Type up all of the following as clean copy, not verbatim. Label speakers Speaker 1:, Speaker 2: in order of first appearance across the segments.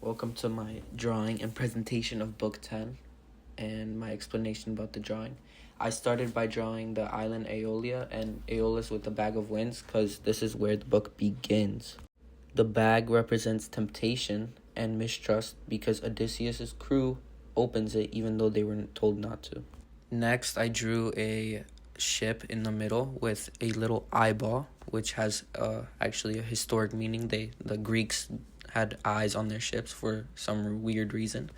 Speaker 1: Welcome to my drawing and presentation of Book 10 and my explanation about the drawing. I started by drawing the island Aeolia and Aeolus with the bag of winds because this is where the book begins. The bag represents temptation and mistrust because Odysseus' crew opens it even though they were told not to. Next, I drew a ship in the middle with a little eyeball, which has actually a historic meaning. The Greeks had eyes on their ships for some weird reason,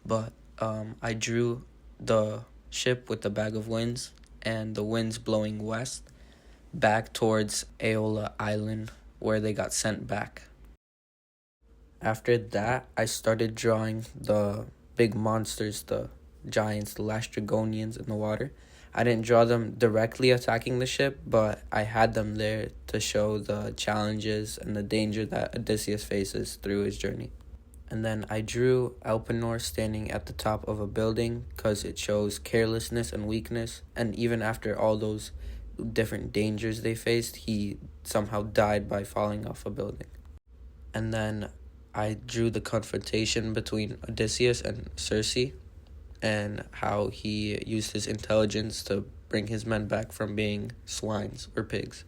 Speaker 1: but I drew the ship with the bag of winds and the winds blowing west back towards Aeola Island where they got sent back. After that, I started drawing the big monsters, the giants, the Lastrygonians in the water. I didn't draw them directly attacking the ship, but I had them there to show the challenges and the danger that Odysseus faces through his journey. And then I drew Elpenor standing at the top of a building because it shows carelessness and weakness. And even after all those different dangers they faced, he somehow died by falling off a building. And then I drew the confrontation between Odysseus and Circe and how he used his intelligence to bring his men back from being swines or pigs.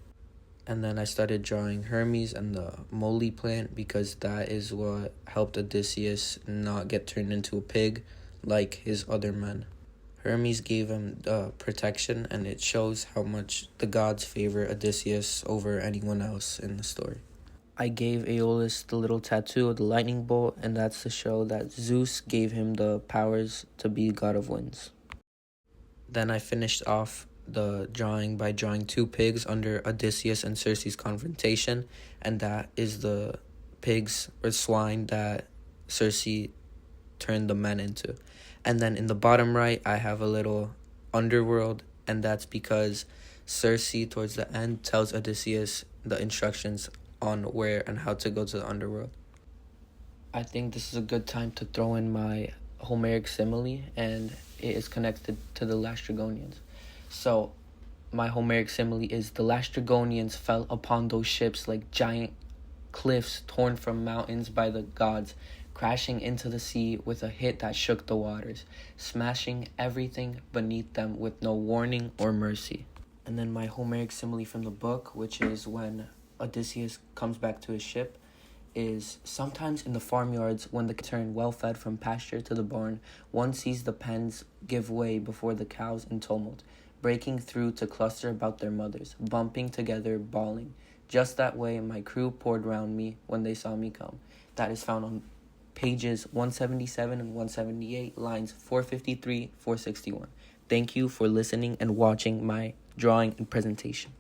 Speaker 1: And then I started drawing Hermes and the moly plant because that is what helped Odysseus not get turned into a pig like his other men. Hermes gave him protection, and it shows how much the gods favor Odysseus over anyone else in the story. I gave Aeolus the little tattoo of the lightning bolt, and that's to show that Zeus gave him the powers to be god of winds. Then I finished off the drawing by drawing two pigs under Odysseus and Circe's confrontation, and that is the pigs or swine that Circe turned the men into. And then in the bottom right, I have a little underworld, and that's because Circe, towards the end, tells Odysseus the instructions on where and how to go to the underworld. I think this is a good time to throw in my Homeric simile, and it is connected to the Lastrygonians. So my Homeric simile is: the Lastrygonians fell upon those ships like giant cliffs torn from mountains by the gods, crashing into the sea with a hit that shook the waters, smashing everything beneath them with no warning or mercy. And then my Homeric simile from the book, which is when Odysseus comes back to his ship, is: sometimes in the farmyards, when the turn well-fed from pasture to the barn, one sees the pens give way before the cows in tumult, breaking through to cluster about their mothers, bumping together, bawling. Just that way my crew poured round me when they saw me come. That is found on pages 177 and 178, lines 453, 461. Thank you for listening and watching my drawing and presentation.